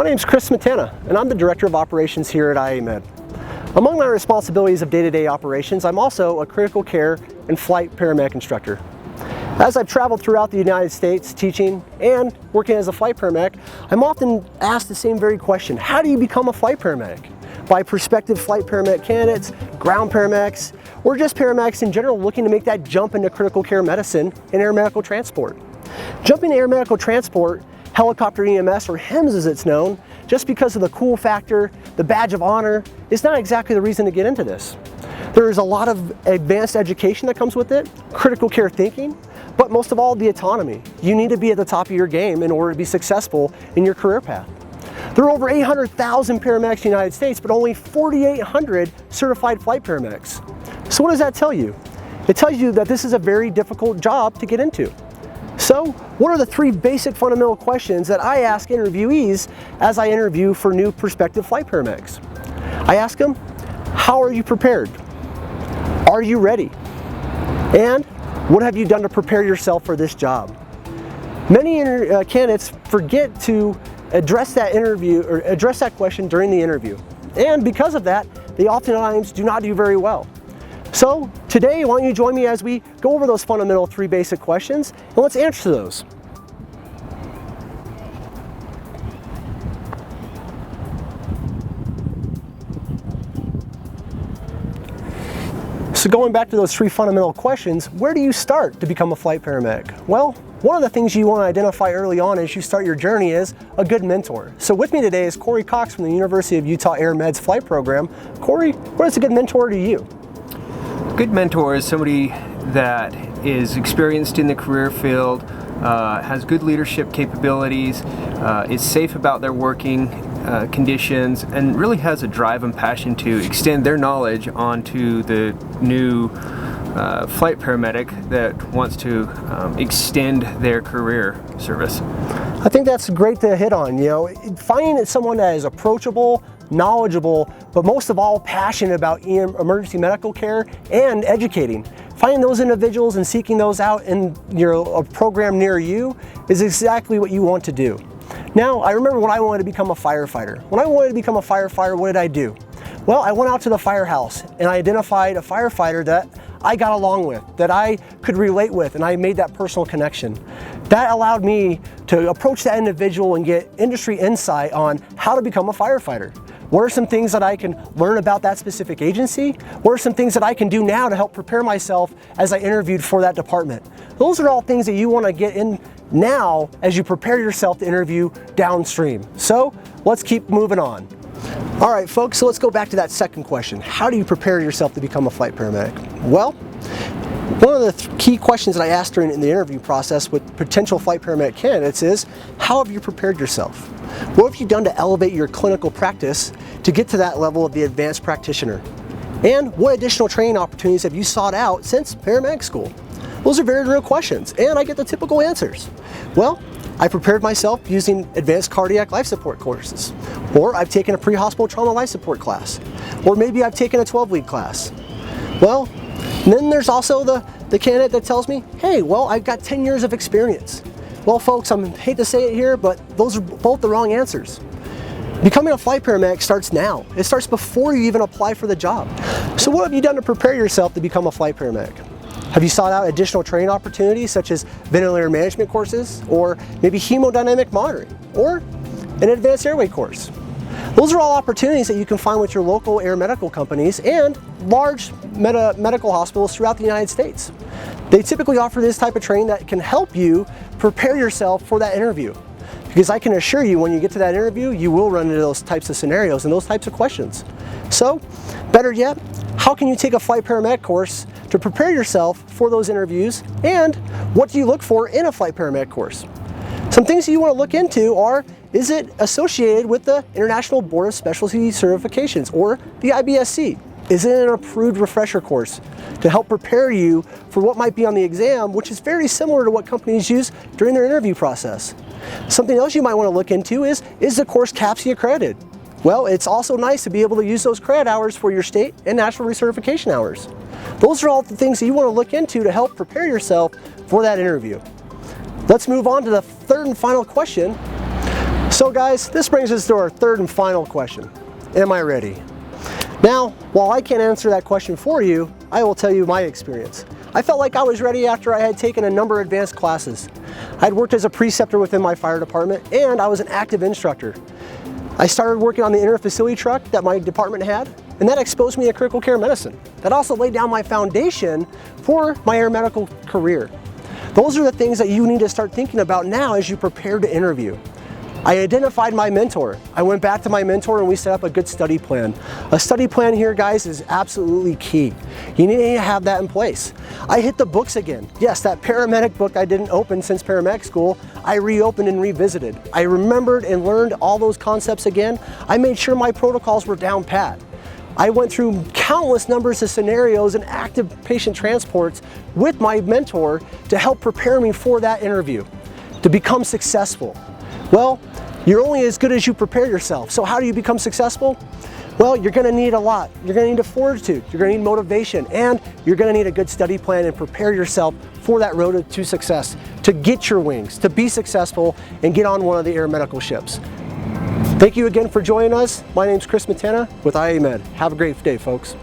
My name is Chris Smetana, and I'm the Director of Operations here at IAMed. Among my responsibilities of day-to-day operations, I'm also a critical care and flight paramedic instructor. As I've traveled throughout the United States teaching and working as a flight paramedic, I'm often asked the same very question: how do you become a flight paramedic? By prospective flight paramedic candidates, ground paramedics, or just paramedics in general looking to make that jump into critical care medicine and aeromedical transport. Jumping to aeromedical transport, helicopter EMS, or HEMS as it's known, just because of the cool factor, the badge of honor, is not exactly the reason to get into this. There is a lot of advanced education that comes with it, critical care thinking, but most of all, the autonomy. You need to be at the top of your game in order to be successful in your career path. There are over 800,000 paramedics in the United States, but only 4,800 certified flight paramedics. So what does that tell you? It tells you that this is a very difficult job to get into. So, what are the three basic fundamental questions that I ask interviewees as I interview for new prospective flight paramedics? I ask them, how are you prepared? Are you ready? And what have you done to prepare yourself for this job? Many candidates forget to address that question during the interview. And because of that, they oftentimes do not do very well. So today, why don't you join me as we go over those fundamental three basic questions, and let's answer those. So going back to those three fundamental questions, where do you start to become a flight paramedic? Well, one of the things you want to identify early on as you start your journey is a good mentor. So with me today is Corey Cox from the University of Utah Aeromed's flight program. Corey, what is a good mentor to you? Good mentor is somebody that is experienced in the career field, has good leadership capabilities, is safe about their working conditions, and really has a drive and passion to extend their knowledge onto the new flight paramedic that wants to extend their career service. I think that's great to hit on. Finding someone that is approachable, knowledgeable, but most of all passionate about emergency medical care and educating. Finding those individuals and seeking those out in a program near you is exactly what you want to do. Now, I remember when I wanted to become a firefighter. When I wanted to become a firefighter, what did I do? Well, I went out to the firehouse and I identified a firefighter that I got along with, that I could relate with, and I made that personal connection. That allowed me to approach that individual and get industry insight on how to become a firefighter. What are some things that I can learn about that specific agency? What are some things that I can do now to help prepare myself as I interviewed for that department? Those are all things that you want to get in now as you prepare yourself to interview downstream. So let's keep moving on. All right, folks, so let's go back to that second question. How do you prepare yourself to become a flight paramedic? Well, one of the key questions that I asked during the interview process with potential flight paramedic candidates is, how have you prepared yourself? What have you done to elevate your clinical practice to get to that level of the advanced practitioner? And what additional training opportunities have you sought out since paramedic school? Those are very real questions, and I get the typical answers. Well, I prepared myself using advanced cardiac life support courses, or I've taken a pre-hospital trauma life support class, or maybe I've taken a 12-week class. Well, and then there's also the candidate that tells me, hey, well, I've got 10 years of experience. Well, folks, I hate to say it here, but those are both the wrong answers. Becoming a flight paramedic starts now. It starts before you even apply for the job. So what have you done to prepare yourself to become a flight paramedic? Have you sought out additional training opportunities such as ventilator management courses, or maybe hemodynamic monitoring, or an advanced airway course? Those are all opportunities that you can find with your local aeromedical companies and large medical hospitals throughout the United States. They typically offer this type of training that can help you prepare yourself for that interview. Because I can assure you, when you get to that interview, you will run into those types of scenarios and those types of questions. So, better yet, how can you take a flight paramedic course to prepare yourself for those interviews, and what do you look for in a flight paramedic course? Some things that you want to look into are, is it associated with the International Board of Specialty Certifications, or the IBSC? Is it an approved refresher course to help prepare you for what might be on the exam, which is very similar to what companies use during their interview process? Something else you might want to look into is the course CCP-C accredited? Well, it's also nice to be able to use those credit hours for your state and national recertification hours. Those are all the things that you want to look into to help prepare yourself for that interview. Let's move on to the third and final question. So guys, this brings us to our third and final question. Am I ready? Now, while I can't answer that question for you, I will tell you my experience. I felt like I was ready after I had taken a number of advanced classes. I had worked as a preceptor within my fire department, and I was an active instructor. I started working on the inter-facility truck that my department had, and that exposed me to critical care medicine. That also laid down my foundation for my aeromedical career. Those are the things that you need to start thinking about now as you prepare to interview. I identified my mentor. I went back to my mentor and we set up a good study plan. A study plan here, guys, is absolutely key. You need to have that in place. I hit the books again. Yes, that paramedic book I didn't open since paramedic school, I reopened and revisited. I remembered and learned all those concepts again. I made sure my protocols were down pat. I went through countless numbers of scenarios and active patient transports with my mentor to help prepare me for that interview, to become successful. Well, you're only as good as you prepare yourself. So how do you become successful? Well, you're gonna need a lot. You're gonna need a fortitude, you're gonna need motivation, and you're gonna need a good study plan and prepare yourself for that road to success, to get your wings, to be successful and get on one of the aeromedical ships. Thank you again for joining us. My name's Chris Matana with IAMed. Have a great day, folks.